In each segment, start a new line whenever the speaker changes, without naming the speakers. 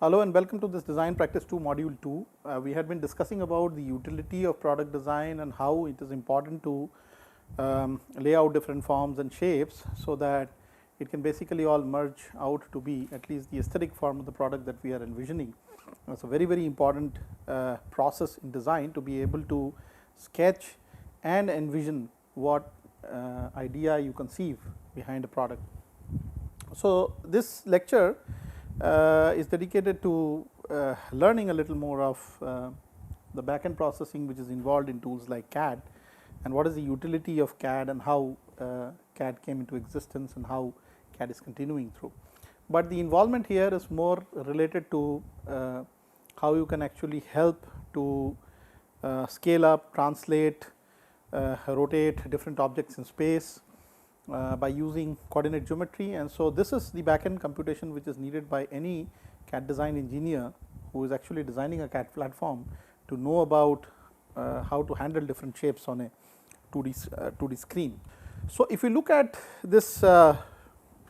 Hello and welcome to this Design Practice 2 Module 2. We had been discussing about the utility of product design and how it is important to lay out different forms and shapes, so that it can basically all merge out to be at least the aesthetic form of the product that we are envisioning. It's a very important process in design to be able to sketch and envision what idea you conceive behind a product. So, this lecture is dedicated to learning a little more of the back-end processing which is involved in tools like CAD, and what is the utility of CAD and how CAD came into existence and how CAD is continuing through. But the involvement here is more related to how you can actually help to scale up, translate, rotate different objects in space by using coordinate geometry. And so, this is the back end computation which is needed by any CAD design engineer who is actually designing a CAD platform to know about how to handle different shapes on a 2D screen. So, if you look at this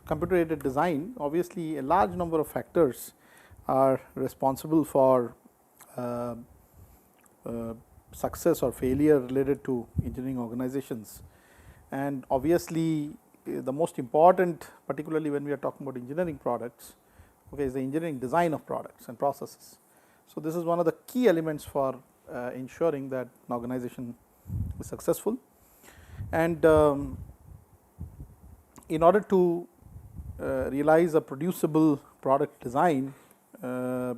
computer aided design, obviously a large number of factors are responsible for success or failure related to engineering organizations. And obviously, the most important, particularly when we are talking about engineering products, is the engineering design of products and processes. So, this is one of the key elements for ensuring that an organization is successful. And in order to realize a producible product design, the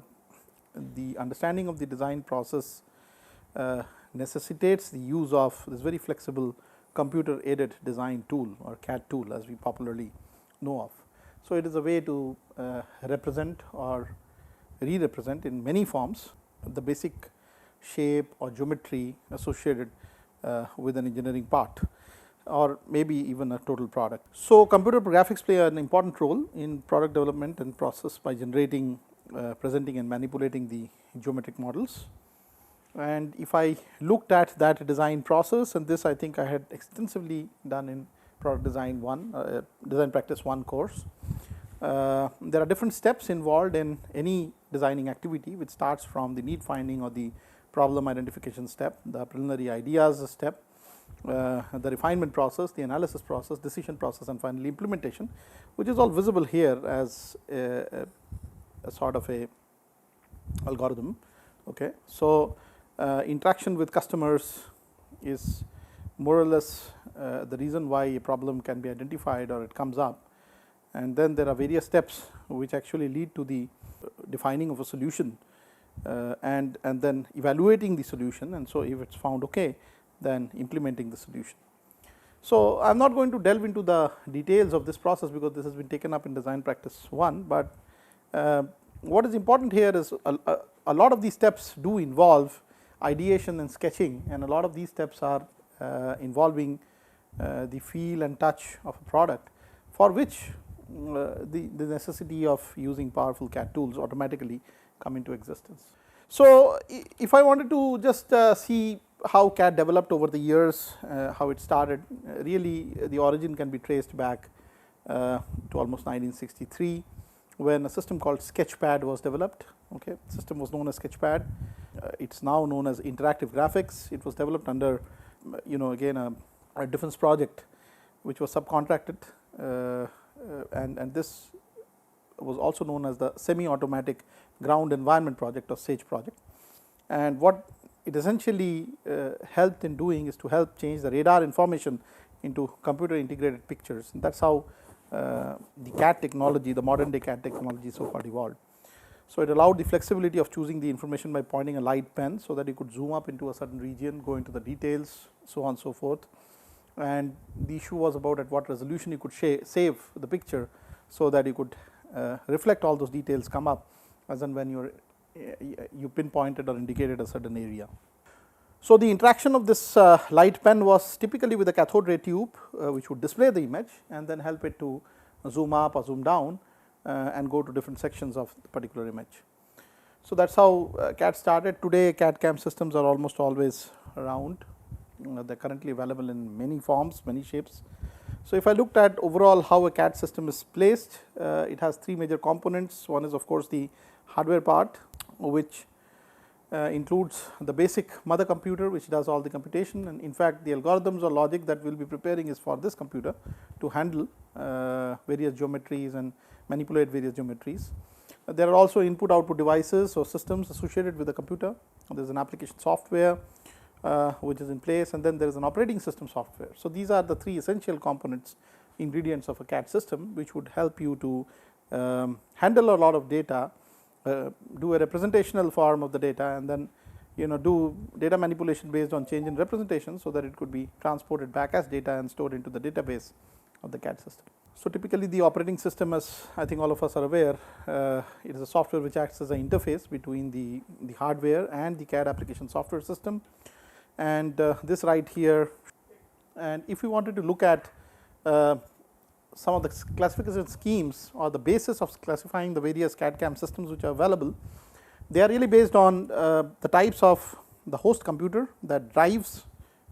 understanding of the design process necessitates the use of this very flexible computer aided design tool or CAD tool, as we popularly know of. So, it is a way to represent or re-represent in many forms the basic shape or geometry associated with an engineering part, or maybe even a total product. So, computer graphics play an important role in product development and process by generating, presenting and manipulating the geometric models. And if I looked at that design process, and this I think I had extensively done in product design 1, design practice 1 course. There are different steps involved in any designing activity, which starts from the need finding or the problem identification step, the preliminary ideas step, the refinement process, the analysis process, decision process, and finally implementation, which is all visible here as a sort of a algorithm. Okay. So, interaction with customers is more or less the reason why a problem can be identified or it comes up, and then there are various steps which actually lead to the defining of a solution and then evaluating the solution, and so if it is found okay, then implementing the solution. So, I am not going to delve into the details of this process because this has been taken up in design practice 1, but what is important here is a lot of these steps do involve ideation and sketching, and a lot of these steps are involving the feel and touch of a product, for which the necessity of using powerful CAD tools automatically come into existence. So, if I wanted to just see how CAD developed over the years, how it started, really the origin can be traced back to almost 1963, when a system called Sketchpad was developed. Okay, the system was known as Sketchpad. It's now known as interactive graphics. It was developed under, again a defense project which was subcontracted, and this was also known as the semi-automatic ground environment project or SAGE project. And what it essentially helped in doing is to help change the radar information into computer integrated pictures, and that's how the CAD technology, the modern day CAD technology, so called evolved. So, it allowed the flexibility of choosing the information by pointing a light pen, so that you could zoom up into a certain region, go into the details, so on and so forth. And the issue was about at what resolution you could save the picture, so that you could reflect all those details come up as and when you pinpointed or indicated a certain area. So, the interaction of this light pen was typically with a cathode ray tube which would display the image and then help it to zoom up or zoom down and go to different sections of the particular image. So, that is how CAD started. Today CAD CAM systems are almost always round. They are currently available in many forms, many shapes. So, if I looked at overall how a CAD system is placed, it has three major components. One is of course the hardware part, which includes the basic mother computer which does all the computation, and in fact the algorithms or logic that we will be preparing is for this computer to handle various geometries and manipulate various geometries. There are also input output devices or systems associated with the computer. There is an application software which is in place, and then there is an operating system software. So, these are the three essential components, ingredients of a CAD system, which would help you to handle a lot of data, do a representational form of the data, and then do data manipulation based on change in representation, so that it could be transported back as data and stored into the database of the CAD system. So, typically the operating system, as I think all of us are aware, it is a software which acts as an interface between the hardware and the CAD application software system, and this right here. And if we wanted to look at some of the classification schemes or the basis of classifying the various CAD/CAM systems which are available, they are really based on the types of the host computer that drives.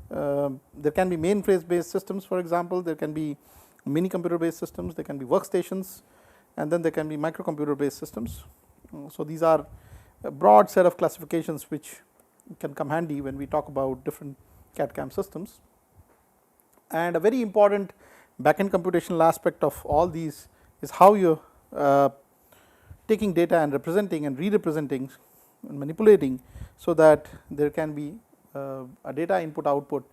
There can be mainframe based systems, for example, there can be mini computer based systems, there can be workstations, and then there can be microcomputer based systems. So, these are a broad set of classifications which can come handy when we talk about different CAD/CAM systems. And a very important backend computational aspect of all these is how you are taking data and representing and re-representing and manipulating, so that there can be a data input output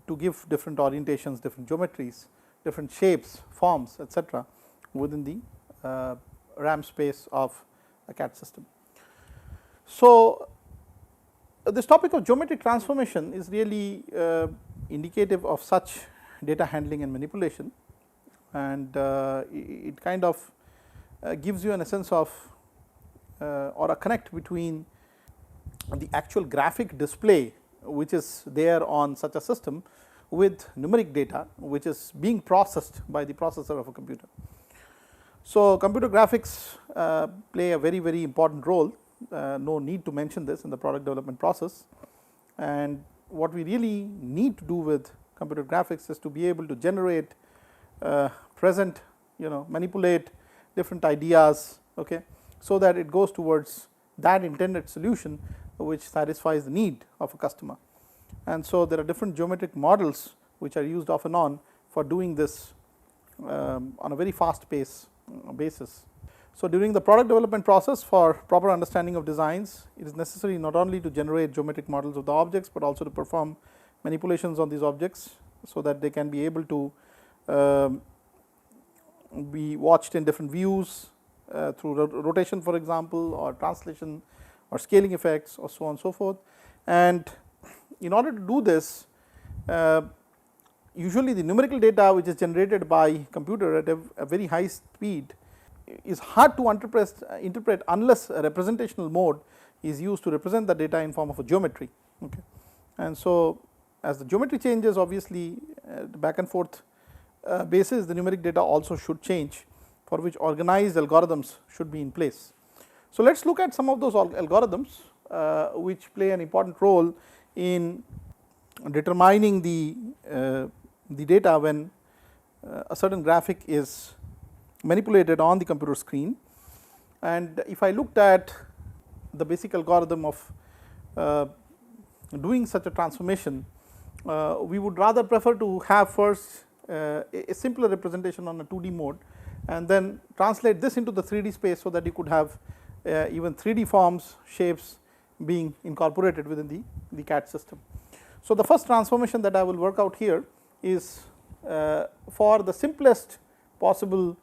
to give different orientations, different geometries, different shapes, forms, etc., within the RAM space of a CAD system. So, this topic of geometric transformation is really indicative of such data handling and manipulation, and it kind of gives you a sense of or a connect between the actual graphic display which is there on such a system with numeric data which is being processed by the processor of a computer. So, computer graphics play a very important role, no need to mention this in the product development process, and what we really need to do with computer graphics is to be able to generate, present, manipulate different ideas, okay, so that it goes towards that intended solution which satisfies the need of a customer. And so, there are different geometric models which are used off and on for doing this on a very fast pace basis. So, during the product development process, for proper understanding of designs, it is necessary not only to generate geometric models of the objects, but also to perform manipulations on these objects, so that they can be able to be watched in different views through rotation, for example, or translation or scaling effects, or so on and so forth. And in order to do this, usually the numerical data which is generated by computer at a very high speed is hard to interpret unless a representational mode is used to represent the data in form of a geometry. Okay. And so, as the geometry changes, obviously the back and forth basis, the numeric data also should change, for which organized algorithms should be in place. So, let us look at some of those algorithms which play an important role in determining the data when a certain graphic is manipulated on the computer screen. And if I looked at the basic algorithm of doing such a transformation, we would rather prefer to have first a simpler representation on a 2D mode, and then translate this into the 3D space, so that you could have even 3D forms, shapes being incorporated within the CAD system. So, the first transformation that I will work out here is for the simplest possible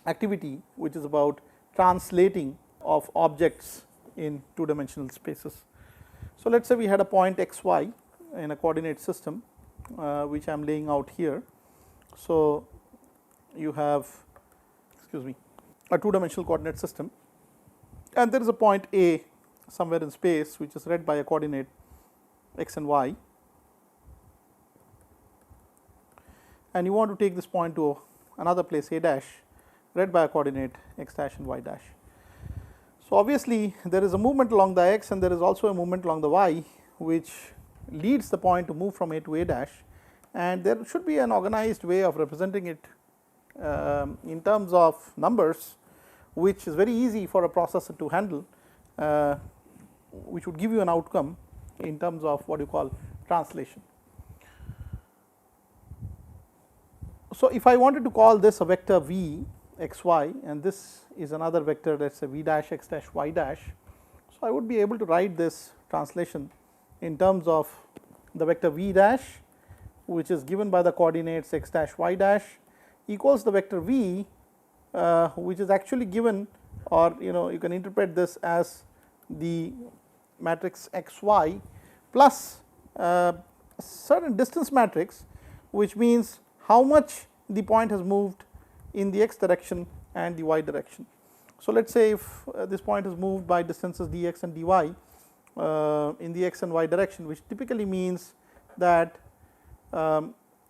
activity, which is about translating of objects in two-dimensional spaces. So, let us say we had a point x, y in a coordinate system, which I am laying out here. So, you have a two-dimensional coordinate system, and there is a point A somewhere in space which is read by a coordinate x and y, and you want to take this point to another place A dash read by a coordinate x dash and y dash. So, obviously there is a movement along the x and there is also a movement along the y which leads the point to move from A to A dash, and there should be an organized way of representing it in terms of numbers, which is very easy for a processor to handle, which would give you an outcome in terms of what you call translation. So, if I wanted to call this a vector v x y, and this is another vector, that is a v dash x dash y dash. So, I would be able to write this translation in terms of the vector v dash, which is given by the coordinates x dash y dash, equals the vector v, which is actually given, or you can interpret this as the matrix x y plus certain distance matrix, which means how much the point has moved in the x direction and the y direction. So, let us say if this point is moved by distances dx and dy in the x and y direction, which typically means that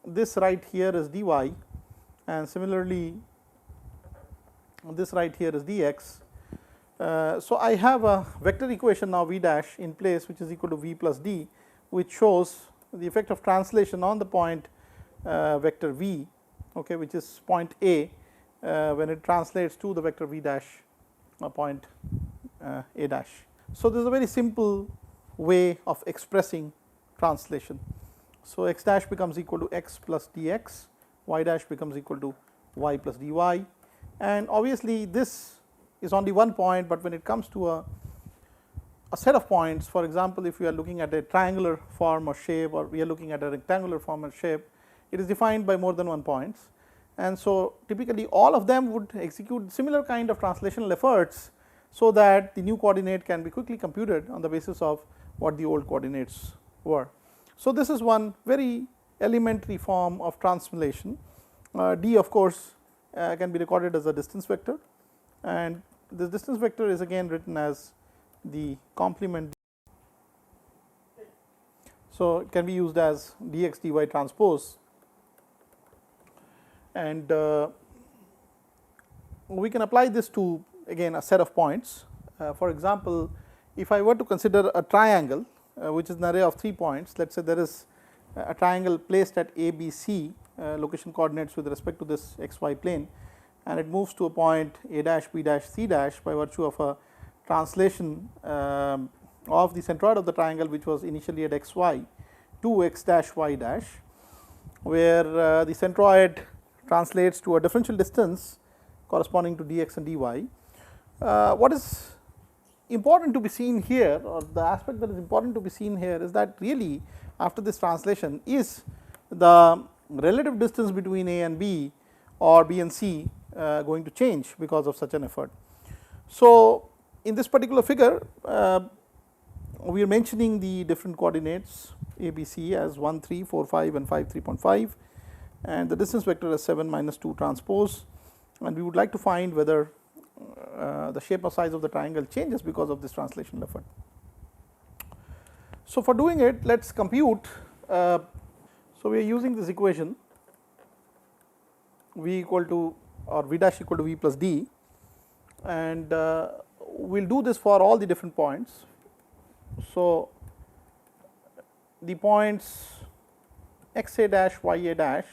this right here is dy, and similarly this right here is dx. So, I have a vector equation now v dash in place, which is equal to v plus d, which shows the effect of translation on the point vector v, okay, which is point A, when it translates to the vector v dash point A dash. So, this is a very simple way of expressing translation. So, x dash becomes equal to x plus dx, y dash becomes equal to y plus dy, and obviously this is only one point, but when it comes to a set of points, for example, if we are looking at a triangular form or shape, or we are looking at a rectangular form or shape, it is defined by more than one points, and so typically all of them would execute similar kind of translational efforts, so that the new coordinate can be quickly computed on the basis of what the old coordinates were. So, this is one very elementary form of translation. D, of course, can be recorded as a distance vector, and this distance vector is again written as the complement. So, it can be used as dx dy transpose, and we can apply this to again a set of points. For example, if I were to consider a triangle which is an array of 3 points, let us say there is a triangle placed at a, b, c location coordinates with respect to this x y plane, and it moves to a point a dash, b dash, c dash by virtue of a translation of the centroid of the triangle, which was initially at x y, to x dash y dash, where the centroid translates to a differential distance corresponding to dx and dy. What is important to be seen here, or the aspect that is important to be seen here, is that really after this translation is the relative distance between a and b, or b and c, going to change because of such an effort. So, in this particular figure, we are mentioning the different coordinates a, b, c as 1, 3, 4, 5 and 5, 3.5, and the distance vector is 7 minus 2 transpose, and we would like to find whether the shape or size of the triangle changes because of this translation effort. So, for doing it, let us compute. So, we are using this equation v equal to, or v dash equal to v plus d, and we will do this for all the different points. So, the points x a dash, y a dash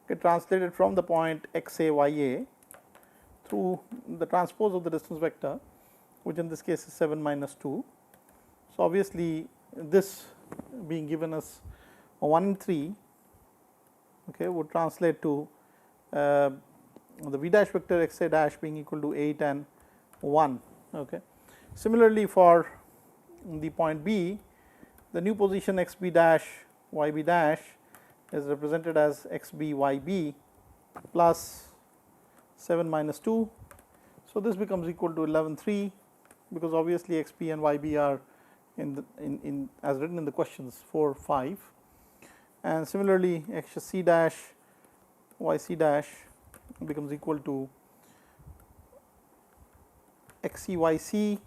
get translated from the point x a, y a through the transpose of the distance vector, which in this case is 7 minus 2. So, obviously, this being given as 1 and 3, okay, would translate to the v dash vector x a dash being equal to 8 and 1. Okay. Similarly, for the point B, the new position x b dash y b dash is represented as x b y b plus 7 minus 2. So, this becomes equal to 11 3, because obviously x b and y b are in as written in the questions 4 5, and similarly x c dash y c dash becomes equal to x c y c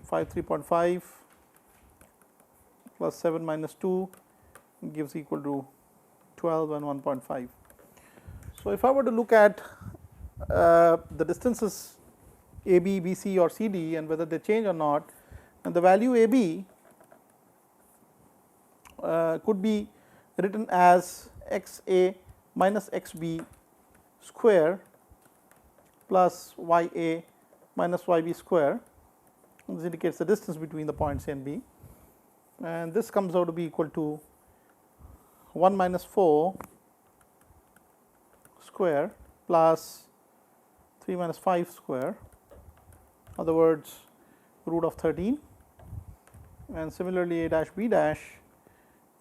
5 3.5 plus 7 minus 2 gives equal to 12 and 1.5. So, if I were to look at the distances a b, b c or c d and whether they change or not, and the value a b could be written as x a minus x b square plus y a minus y b square. This indicates the distance between the points A and B, and this comes out to be equal to 1 minus 4 square plus 3 minus 5 square, in other words root of 13, and similarly a dash b dash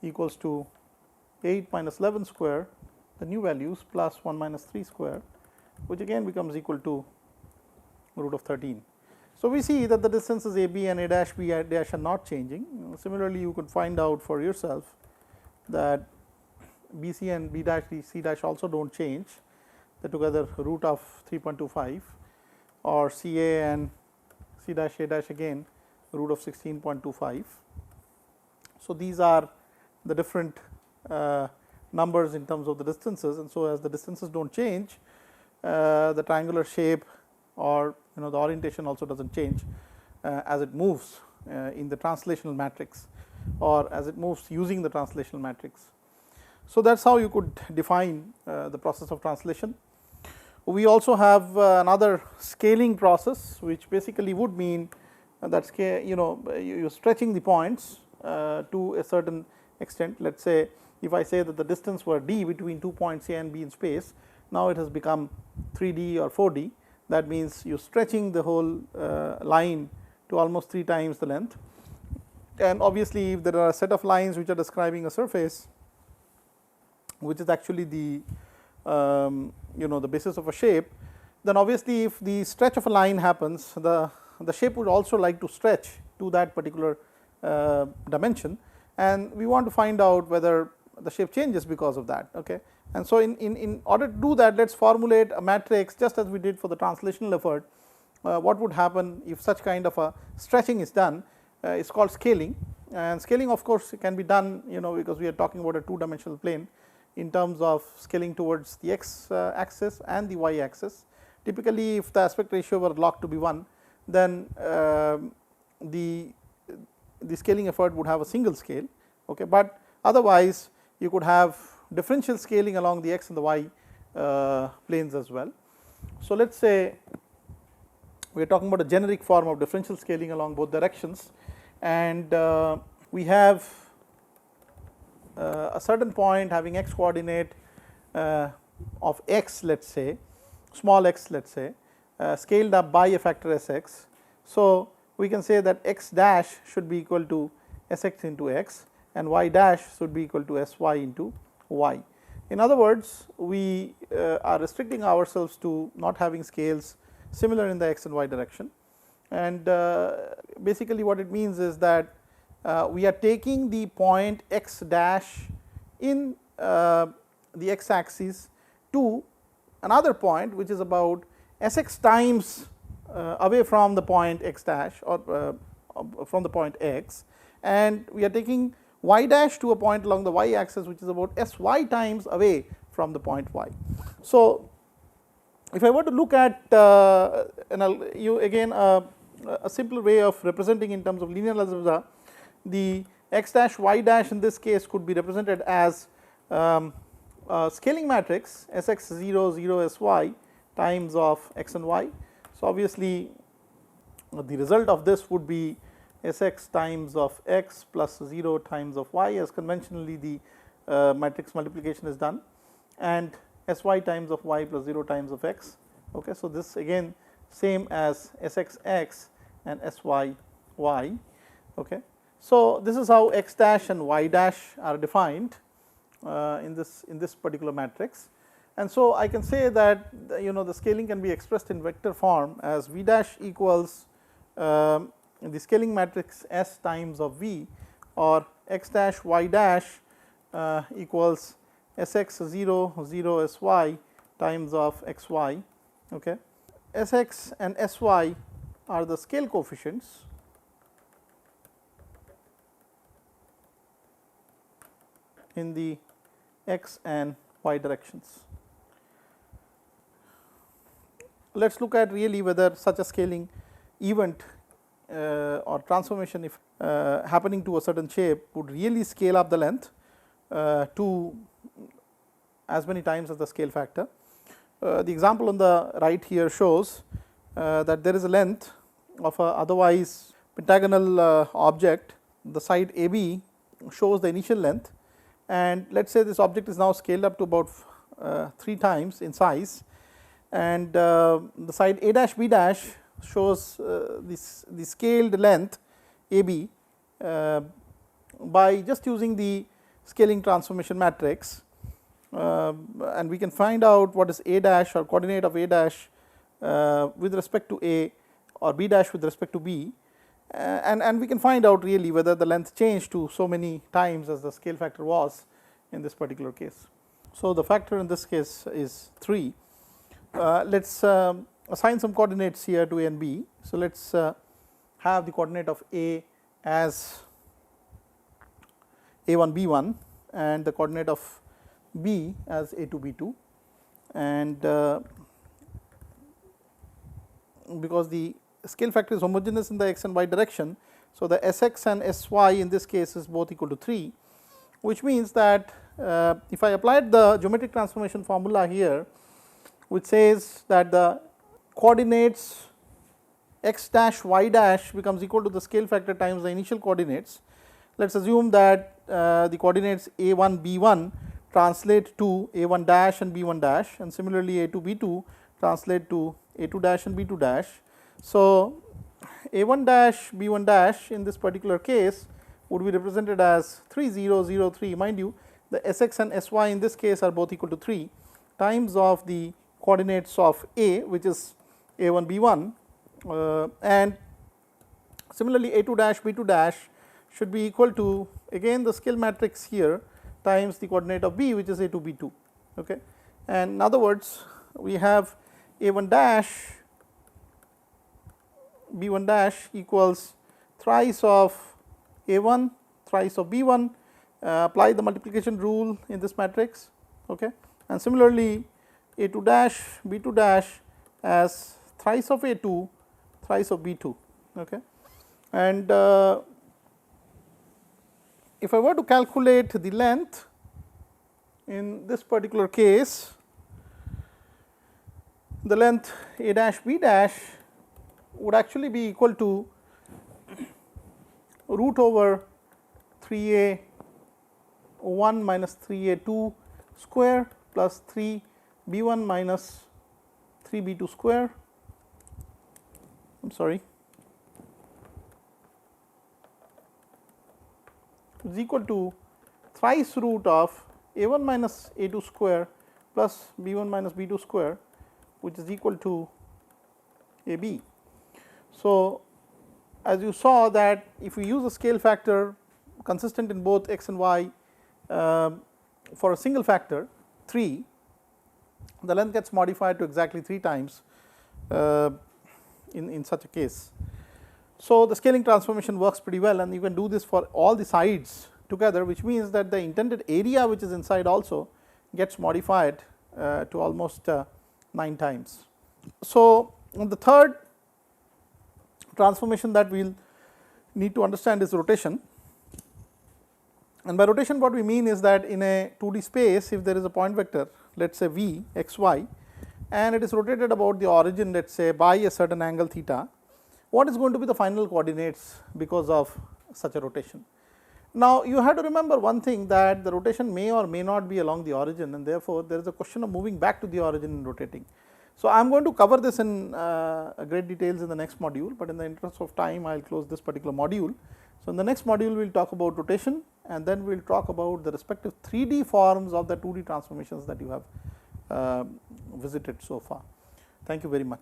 equals to 8 minus 11 square, the new values, plus 1 minus 3 square, which again becomes equal to root of 13. So, we see that the distances a b and a dash b dash are not changing. Similarly, you could find out for yourself that b c and b dash c dash also do not change, they are together root of 3.25, or c a and c dash a dash again root of 16.25. So, these are the different numbers in terms of the distances, and so as the distances do not change, the triangular shape or the orientation also does not change as it moves in the translational matrix, or as it moves using the translational matrix. So, that is how you could define the process of translation. We also have another scaling process, which basically would mean that you are stretching the points to a certain extent. Let us say if I say that the distance were d between 2 points A and B in space, now it has become 3d or 4d. That means you are stretching the whole line to almost 3 times the length, and obviously if there are a set of lines which are describing a surface which is actually the the basis of a shape, then obviously if the stretch of a line happens, the shape would also like to stretch to that particular dimension, and we want to find out whether the shape changes because of that. Okay. And so, in order to do that, let us formulate a matrix just as we did for the translational effort. What would happen if such kind of a stretching is done? Is called scaling, and scaling of course can be done because we are talking about a 2-dimensional plane, in terms of scaling towards the x axis and the y axis. Typically, if the aspect ratio were locked to be 1, then the scaling effort would have a single scale. Okay. But otherwise you could have differential scaling along the x and the y planes as well. So, let us say we are talking about a generic form of differential scaling along both directions, and we have a certain point having x coordinate of x, let us say small x, let us say scaled up by a factor s x. So, we can say that x dash should be equal to s x into x, and y dash should be equal to s y into y. In other words, we are restricting ourselves to not having scales similar in the x and y direction, and basically what it means is that we are taking the point x dash in the x axis to another point which is about s x times away from the point x dash, or from the point x, and we are taking y dash to a point along the y axis which is about s y times away from the point y. So, if I were to look at a simpler way of representing in terms of linear algebra, the x dash y dash in this case could be represented as a scaling matrix s x 0 0 s y times of x and y. So, obviously the result of this would be s x times of x plus 0 times of y, as conventionally the matrix multiplication is done, and s y times of y plus 0 times of x. Okay. So, this again same as s x x and s y y. Okay. So, this is how x dash and y dash are defined in this particular matrix, and so I can say that the scaling can be expressed in vector form as v dash equals the scaling matrix S times of v, or x dash y dash equals s x 0 0 s y times of x y. Okay. S x and s y are the scale coefficients in the x and y directions. Let us look at really whether such a scaling event or transformation, if happening to a certain shape, would really scale up the length to as many times as the scale factor. the example on the right here shows that there is a length of a otherwise pentagonal object. The side AB shows the initial length, and let us say this object is now scaled up to about 3 times in size, and the side A dash B dash shows the scaled length AB by just using the scaling transformation matrix, and we can find out what is A dash or coordinate of A dash with respect to A or B dash with respect to B, and we can find out really whether the length changed to so many times as the scale factor was in this particular case. So, the factor in this case is 3. Let us assign some coordinates here to A and B. So, let us have the coordinate of A as A1 B1 and the coordinate of B as A2 B2, and because the scale factor is homogeneous in the x and y direction. So, the Sx and Sy in this case is both equal to 3, which means that if I applied the geometric transformation formula here, which says that the coordinates x dash y dash becomes equal to the scale factor times the initial coordinates. Let us assume that the coordinates A1 B1 translate to A1 dash and B1 dash, and similarly A2 B2 translate to A2 dash and B2 dash. So, A1 dash B1 dash in this particular case would be represented as 3 0 0 3. Mind you, the Sx and Sy in this case are both equal to 3 times of the coordinates of A, which is A1 B1, and similarly A2 dash B2 dash should be equal to again the scale matrix here times the coordinate of B, which is A2 B2. Okay. And in other words, we have A1 dash B1 dash equals thrice of A1 thrice of B1, apply the multiplication rule in this matrix, okay. And similarly A2 dash B2 dash as thrice of A2 thrice of B2, okay. And if I were to calculate the length in this particular case, the length A dash B dash would actually be equal to root over 3A 1 minus 3A 2 square plus 3 B1 minus 3 B2 square. I am sorry, is equal to thrice root of A1 minus A2 square plus B1 minus B2 square, which is equal to AB. So, as you saw that if we use a scale factor consistent in both x and y for a single factor 3, the length gets modified to exactly 3 times in such a case. So, the scaling transformation works pretty well, and you can do this for all the sides together, which means that the intended area which is inside also gets modified to almost 9 times. So, the third transformation that we will need to understand is rotation, and by rotation what we mean is that in a 2D space, if there is a point vector, let us say v x y, and it is rotated about the origin, let us say by a certain angle theta, what is going to be the final coordinates because of such a rotation? Now, you have to remember one thing, that the rotation may or may not be along the origin, and therefore, there is a question of moving back to the origin and rotating. So, I am going to cover this in great details in the next module, but in the interest of time I will close this particular module. So, in the next module we will talk about rotation, and then we will talk about the respective 3D forms of the 2D transformations that you have visited so far. Thank you very much.